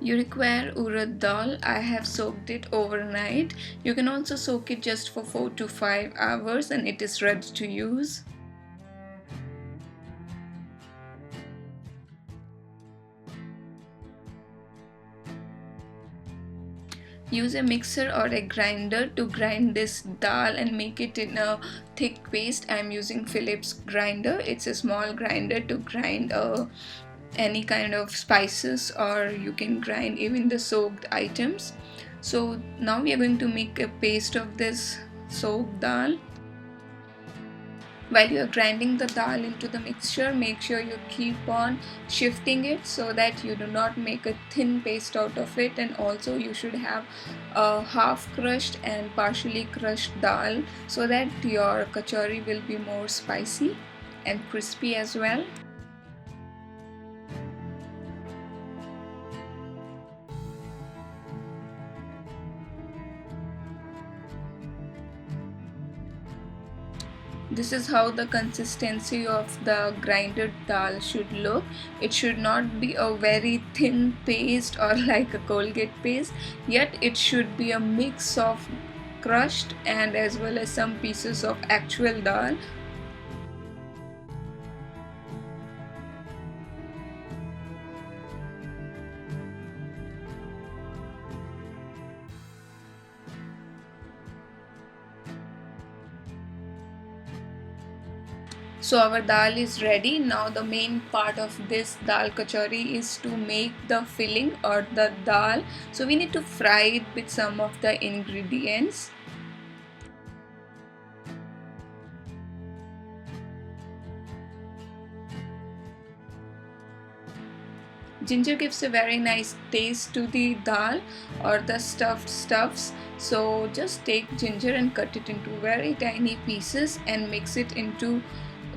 You require urad dal. I have soaked it overnight. You can also soak it just for 4 to 5 hours and it is ready to use. Use a mixer or a grinder to grind this dal and make it in a thick paste. I am using Philips grinder. It's a small grinder to grind any kind of spices, or you can grind even the soaked items. So now we are going to make a paste of this soaked dal. While you are grinding the dal into the mixture, make sure you keep on shifting it so that you do not make a thin paste out of it, and also you should have a half crushed and partially crushed dal so that your kachori will be more spicy and crispy as well. This is how the consistency of the grinded dal should look. It should not be a very thin paste or like a Colgate paste, yet it should be a mix of crushed and as well as some pieces of actual dal. So our dal is ready. Now the main part of this dal kachori is to make the filling or the dal. So we need to fry it with some of the ingredients. Ginger gives a very nice taste to the dal or the stuffed stuffs. So just take ginger and cut it into very tiny pieces and mix it into,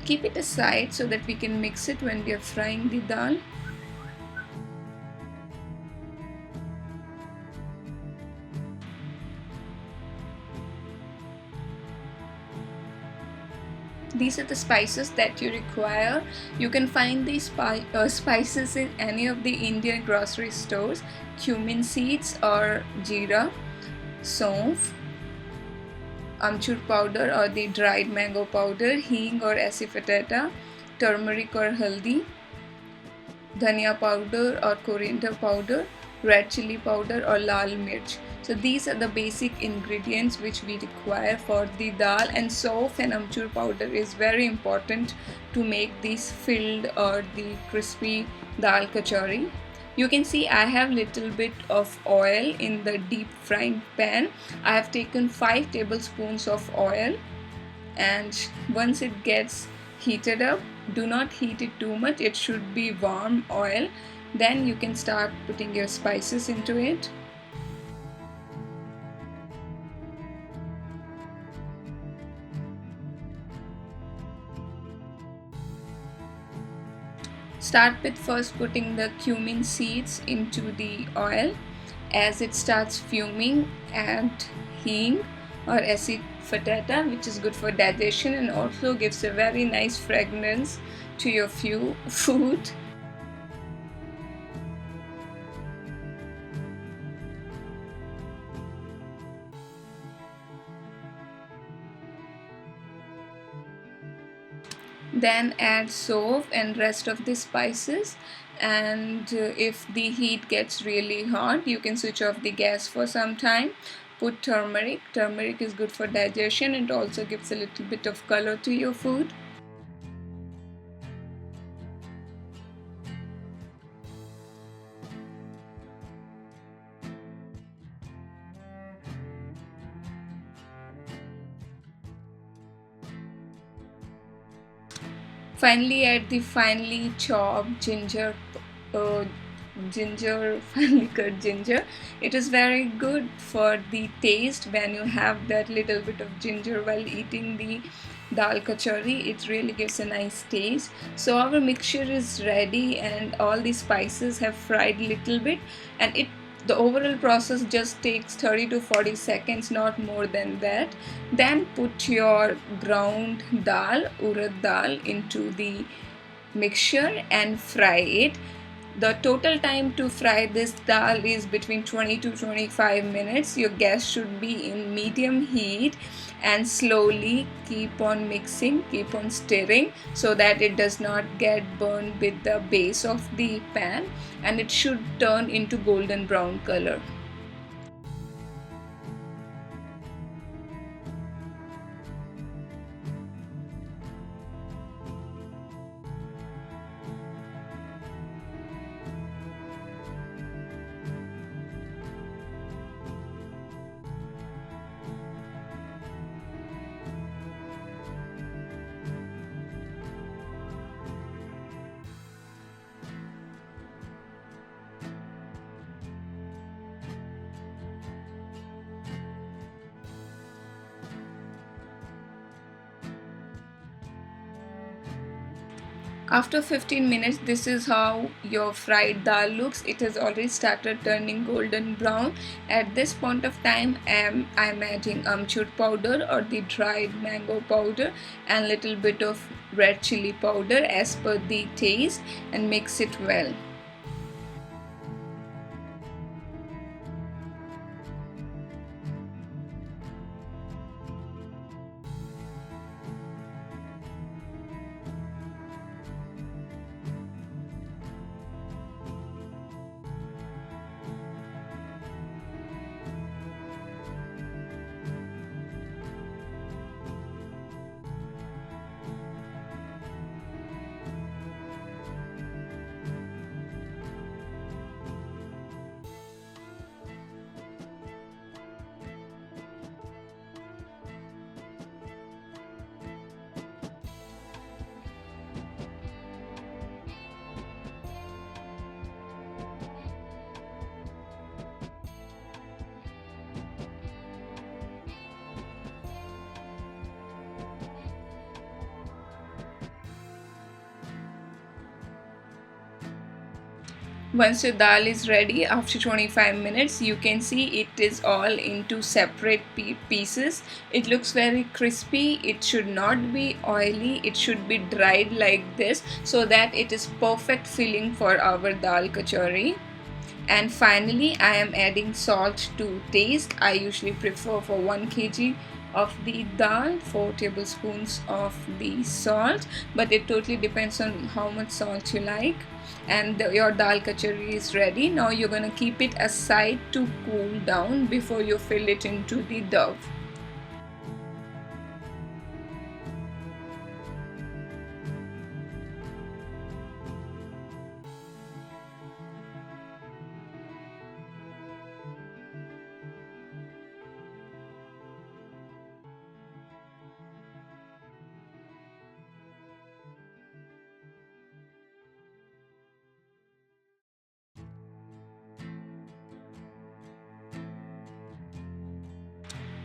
keep it aside so that we can mix it when we are frying the dal. These are the spices that you require. You can find these spices in any of the Indian grocery stores. Cumin seeds or jeera, saunf, amchur powder or the dried mango powder, hing or asafoetida, turmeric or haldi, dhania powder or coriander powder, red chili powder or lal mirch. So these are the basic ingredients which we require for the dal, and saunf and amchur powder is very important to make this filled or the crispy dal kachori. You can see I have little bit of oil in the deep frying pan. I have taken 5 tablespoons of oil, and once it gets heated up, do not heat it too much, it should be warm oil. Then you can start putting your spices into it. Start with first putting the cumin seeds into the oil. As it starts fuming, add hing or asafoetida, which is good for digestion and also gives a very nice fragrance to your food. Then add saunf and rest of the spices, and if the heat gets really hot, you can switch off the gas for some time. Put turmeric. Turmeric is good for digestion and also gives a little bit of color to your food. Finally add the finely chopped uh, finely cut ginger. It is very good for the taste when you have that little bit of ginger while eating the dal kachori. It really gives a nice taste. So our mixture is ready and all the spices have fried little bit, and the overall process just takes 30 to 40 seconds, not more than that. Then put your ground dal, urad dal, into the mixture and fry it. The total time to fry this dal is between 20 to 25 minutes. Your gas should be in medium heat and slowly keep on mixing, keep on stirring so that it does not get burned with the base of the pan, and it should turn into golden brown color. After 15 minutes, this is how your fried dal looks. It has already started turning golden brown. At this point of time, I'm adding amchur powder or the dried mango powder and little bit of red chili powder as per the taste, and mix it well. Once your dal is ready, after 25 minutes, you can see it is all into separate pieces. It looks very crispy. It should not be oily. It should be dried like this so that it is perfect filling for our dal kachori. And finally, I am adding salt to taste. I usually prefer for 1 kg of the dal 4 tablespoons of the salt, but it totally depends on how much salt you like. And your dal kachori is ready. Now you're going to keep it aside to cool down before you fill it into the dough.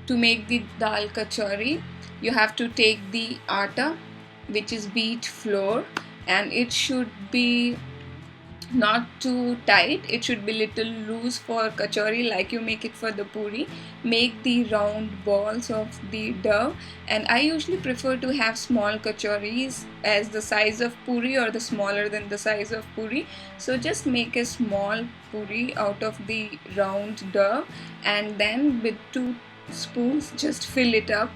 To make the dal kachori, you have to take the atta, which is wheat flour, and it should be not too tight. It should be little loose for kachori, like you make it for the puri. Make the round balls of the dough, and I usually prefer to have small kachoris as the size of puri or the smaller than the size of puri. So just make a small puri out of the round dough, and then with 2 spoons just fill it up.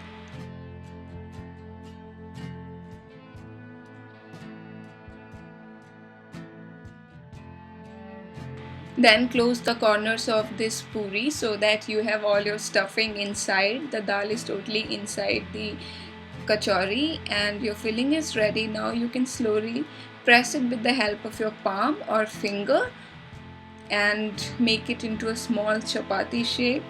Then close the corners of this puri so that you have all your stuffing inside. The dal is totally inside the kachori and your filling is ready. Now you can slowly press it with the help of your palm or finger and make it into a small chapati shape.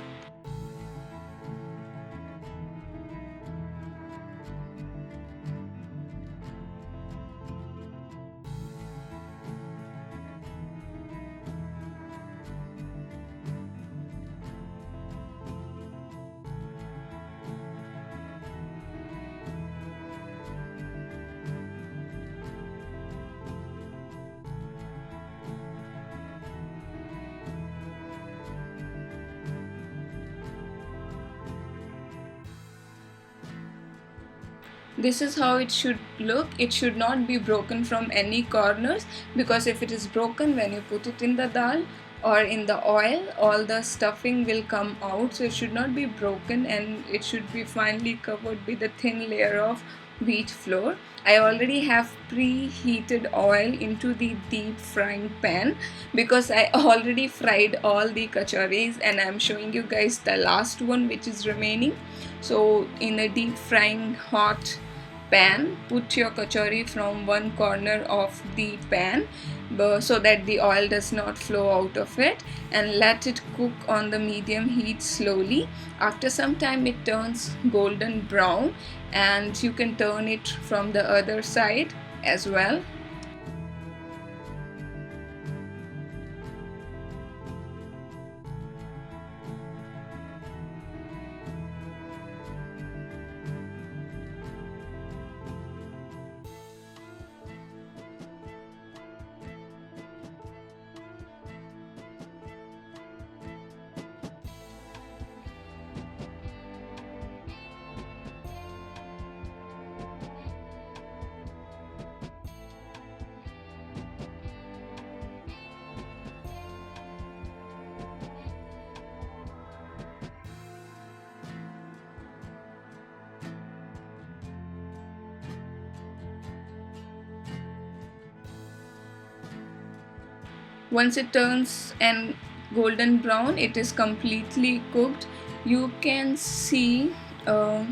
This is how it should look. It should not be broken from any corners, because if it is broken when you put it in the dal or in the oil, all the stuffing will come out. So it should not be broken, and it should be finely covered with a thin layer of wheat flour. I already have preheated oil into the deep frying pan, because I already fried all the kachoris, and I'm showing you guys the last one which is remaining. So in a deep frying hot pan, put your kachori from one corner of the pan so that the oil does not flow out of it, and let it cook on the medium heat slowly. After some time it turns golden brown, and you can turn it from the other side as well. Once it turns and golden brown, it is completely cooked. You can see, I'll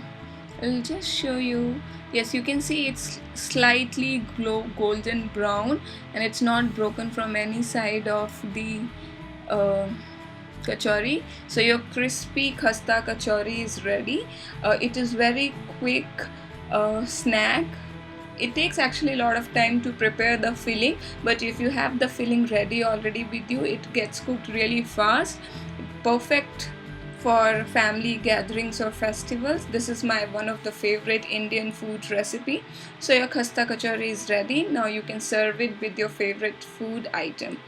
just show you. Yes, you can see it's slightly golden brown, and it's not broken from any side of the uh, kachori. So your crispy khasta kachori is ready. It is very quick snack. It takes actually a lot of time to prepare the filling, but if you have the filling ready already with you, it gets cooked really fast. Perfect for family gatherings or festivals. This is my one of the favorite Indian food recipe. So your khasta kachori is ready. Now you can serve it with your favorite food item.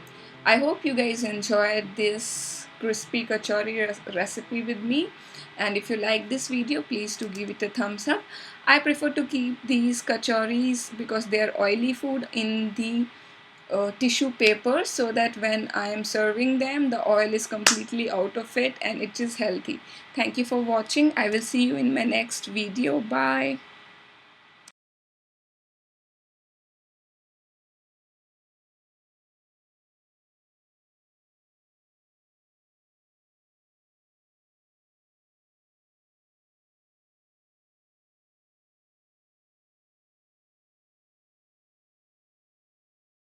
I hope you guys enjoyed this crispy kachori recipe with me, and if you like this video, please do give it a thumbs up. I prefer to keep these kachoris, because they are oily food, in the tissue paper, so that when I am serving them, the oil is completely out of it and it is healthy. Thank you for watching. I will see you in my next video. Bye.